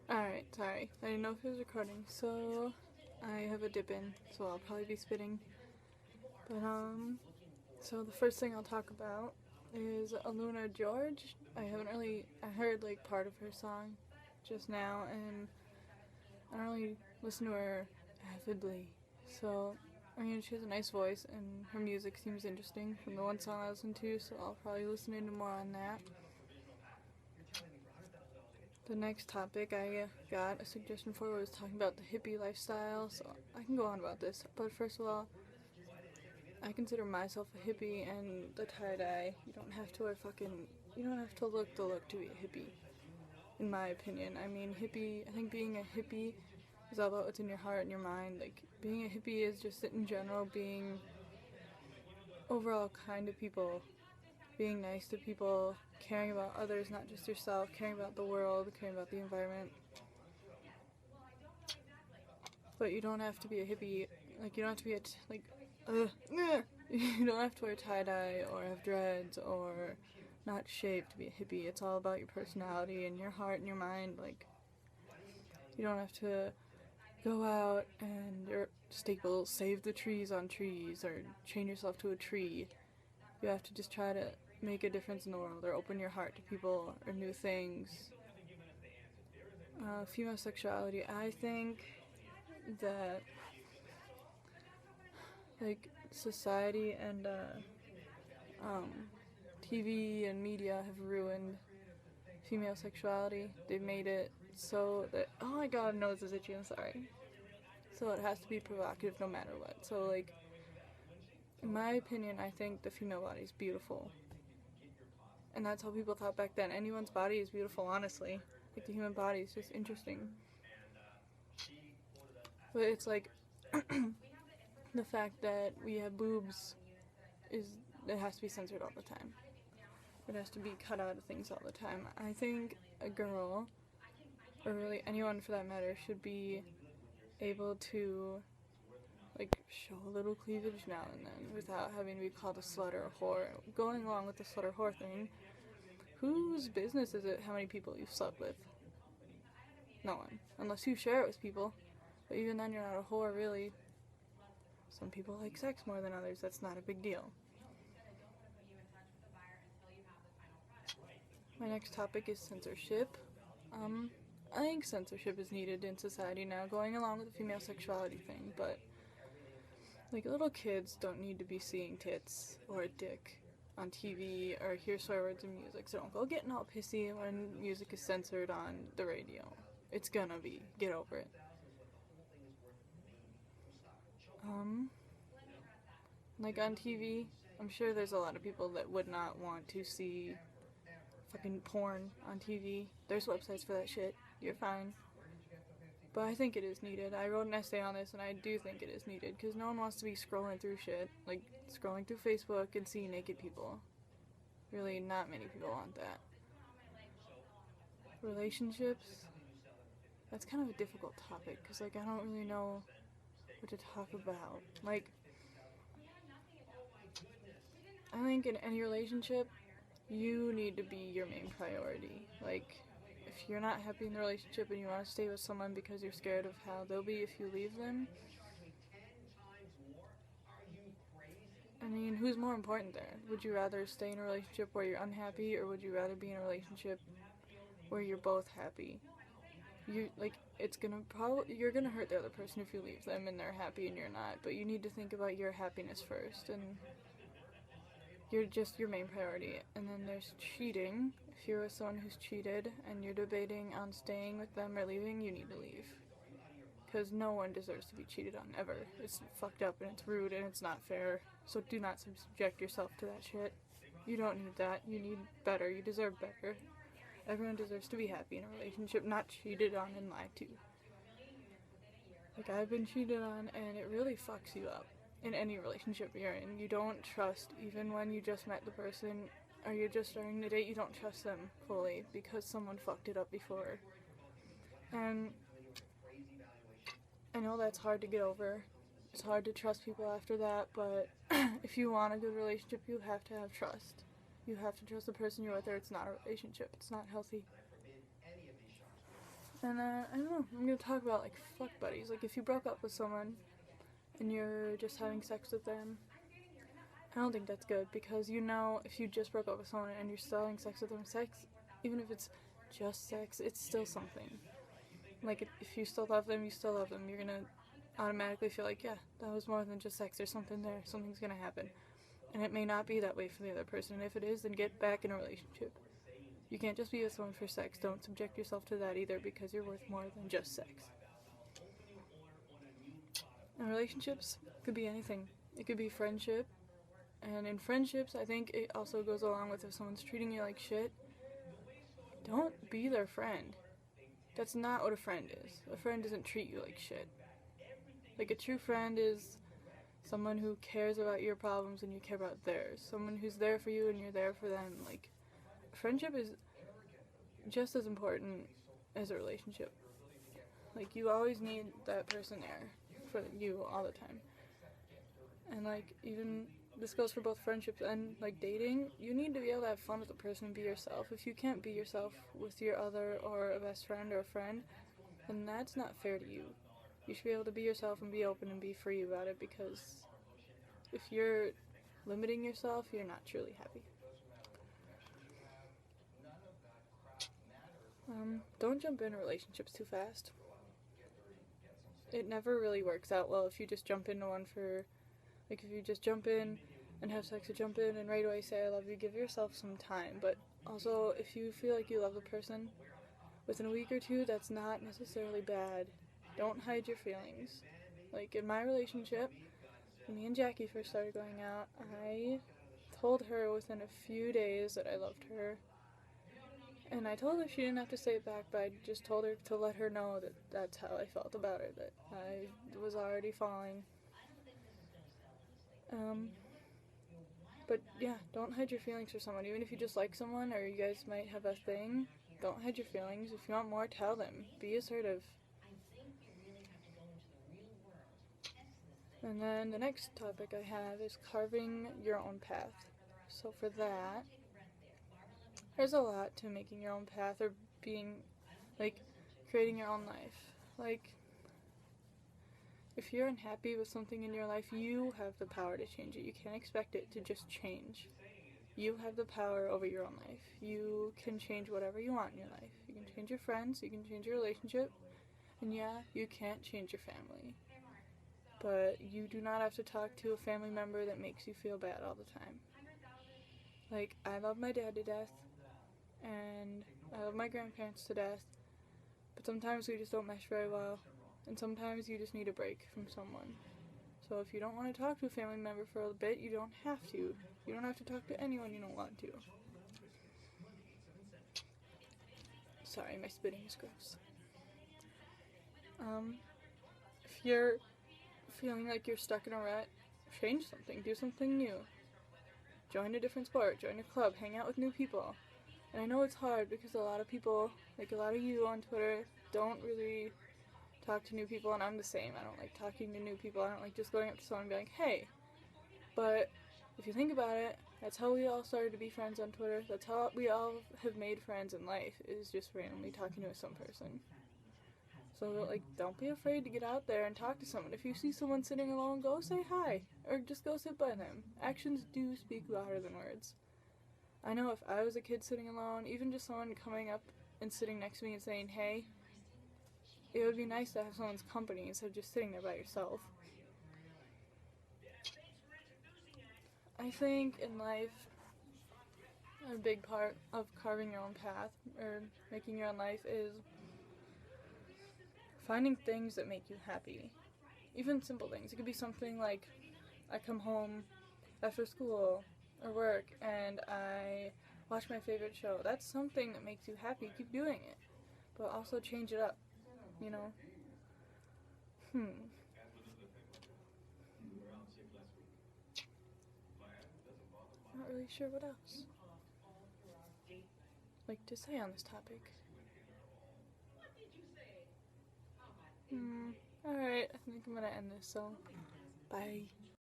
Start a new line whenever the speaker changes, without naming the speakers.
Alright, sorry. I didn't know if it was recording, so I have a dip in, so I'll probably be spitting. But, so the first thing I'll talk about is Alunageorge. I heard like part of her song just now, and I don't really listen to her avidly. So, I mean, she has a nice voice, and her music seems interesting from the one song I listened to, so I'll probably listen into more on that. The next topic I got a suggestion for was talking about the hippie lifestyle, so I can go on about this. But first of all, I consider myself a hippie, and the tie-dye, you don't have to look the look to be a hippie, in my opinion. I mean, I think being a hippie is all about what's in your heart and your mind. Like, being a hippie is just in general being overall kind to people, being nice to people, caring about others, not just yourself, caring about the world, caring about the environment. But you don't have to be a hippie, like, you don't have to be you don't have to wear tie-dye or have dreads or not shaved to be a hippie. It's all about your personality and your heart and your mind. Like, you don't have to go out and staple save the trees on trees or chain yourself to a tree. You have to just try to make a difference in the world or open your heart to people or new things. Female sexuality, I think that like society and TV and media have ruined female sexuality. They've made it so that, oh my god, nose is itchy, I'm sorry. So it has to be provocative no matter what. So like, in my opinion, I think the female body is beautiful. And that's how people thought back then. Anyone's body is beautiful, honestly. Like, the human body is just interesting. But it's like, the fact that we have boobs it has to be censored all the time. It has to be cut out of things all the time. I think a girl, or really anyone for that matter, should be able to like show a little cleavage now and then without having to be called a slut or a whore. Going along with the slut or whore thing, whose business is it how many people you've slept with? No one. Unless you share it with people. But even then, you're not a whore, really. Some people like sex more than others. That's not a big deal. My next topic is censorship. I think censorship is needed in society now, going along with the female sexuality thing, but like, little kids don't need to be seeing tits or a dick on TV or hear swear words in music, so don't go getting all pissy when music is censored on the radio. It's gonna be. Get over it. Like, on TV, I'm sure there's a lot of people that would not want to see fucking porn on TV. There's websites for that shit. You're fine. But I think it is needed. I wrote an essay on this, and I do think it is needed, because no one wants to be scrolling through shit, like scrolling through Facebook and seeing naked people. Really, not many people want that. Relationships, that's kind of a difficult topic, because like, I don't really know what to talk about. Like, I think in any relationship, you need to be your main priority. Like, if you're not happy in the relationship and you want to stay with someone because you're scared of how they'll be if you leave them, I mean, who's more important there? Would you rather stay in a relationship where you're unhappy, or would you rather be in a relationship where you're both happy? You're gonna hurt the other person if you leave them and they're happy and you're not, but you need to think about your happiness first, and you're just your main priority. And then there's cheating. If you're with someone who's cheated and you're debating on staying with them or leaving, you need to leave. Because no one deserves to be cheated on, ever. It's fucked up and it's rude and it's not fair. So do not subject yourself to that shit. You don't need that. You need better. You deserve better. Everyone deserves to be happy in a relationship, not cheated on and lied to. Like, I've been cheated on, and it really fucks you up. In any relationship you're in, you don't trust, even when you just met the person or you're just starting to date, you don't trust them fully because someone fucked it up before. And I know that's hard to get over. It's hard to trust people after that, but if you want a good relationship, you have to have trust. You have to trust the person you're with, or it's not a relationship. It's not healthy. And I don't know, I'm gonna talk about like fuck buddies. Like if you broke up with someone and you're just having sex with them, I don't think that's good, because you know if you just broke up with someone and you're still having sex with them, even if it's just sex, it's still something. Like if you still love them, you still love them. You're gonna automatically feel like, yeah, that was more than just sex. There's something there. Something's gonna happen. And it may not be that way for the other person. And if it is, then get back in a relationship. You can't just be with someone for sex. Don't subject yourself to that either, because you're worth more than just sex. And relationships could be anything. It could be friendship. And in friendships, I think it also goes along with if someone's treating you like shit, don't be their friend. That's not what a friend is. A friend doesn't treat you like shit. Like a true friend is someone who cares about your problems and you care about theirs. Someone who's there for you and you're there for them. Like, friendship is just as important as a relationship. Like, you always need that person there for you all the time. And like, even this goes for both friendships and like dating. You need to be able to have fun with the person and be yourself. If you can't be yourself with your other or a best friend or a friend, then that's not fair to you. You should be able to be yourself and be open and be free about it, because if you're limiting yourself, you're not truly happy. Don't jump into relationships too fast. It never really works out well if you just jump into one for, like, if you just jump in and have sex, or jump in and right away say I love you. Give yourself some time. But also, if you feel like you love the person within a week or two, that's not necessarily bad. Don't hide your feelings. Like in my relationship, when me and Jackie first started going out, I told her within a few days that I loved her. And I told her she didn't have to say it back, but I just told her to let her know that that's how I felt about her, that I was already falling. But yeah, don't hide your feelings for someone. Even if you just like someone or you guys might have a thing, don't hide your feelings. If you want more, tell them. Be assertive. And then the next topic I have is carving your own path. So for that, there's a lot to making your own path, or being, like, creating your own life. Like, if you're unhappy with something in your life, you have the power to change it. You can't expect it to just change. You have the power over your own life. You can change whatever you want in your life. You can change your friends, you can change your relationship, and yeah, you can't change your family. But you do not have to talk to a family member that makes you feel bad all the time. Like, I love my dad to death, and I love my grandparents to death, but sometimes we just don't mesh very well, and sometimes you just need a break from someone. So if you don't want to talk to a family member for a bit, you don't have to. You don't have to talk to anyone you don't want to. Sorry, my spitting is gross. If you're feeling like you're stuck in a rut, change something, do something new. Join a different sport, join a club, hang out with new people. And I know it's hard because a lot of people, like a lot of you on Twitter, don't really talk to new people, and I'm the same. I don't like talking to new people. I don't like just going up to someone and being like, hey. But if you think about it, that's how we all started to be friends on Twitter. That's how we all have made friends in life, is just randomly talking to some person. So, like, don't be afraid to get out there and talk to someone. If you see someone sitting alone, go say hi, or just go sit by them. Actions do speak louder than words. I know if I was a kid sitting alone, even just someone coming up and sitting next to me and saying, hey, it would be nice to have someone's company instead of just sitting there by yourself. I think in life, a big part of carving your own path, or making your own life, is finding things that make you happy. Even simple things. It could be something like, I come home after school or work and I watch my favorite show. That's something that makes you happy. Keep doing it. But also change it up, you know? Not really sure what else like to say on this topic. Alright, I think I'm gonna end this, so bye.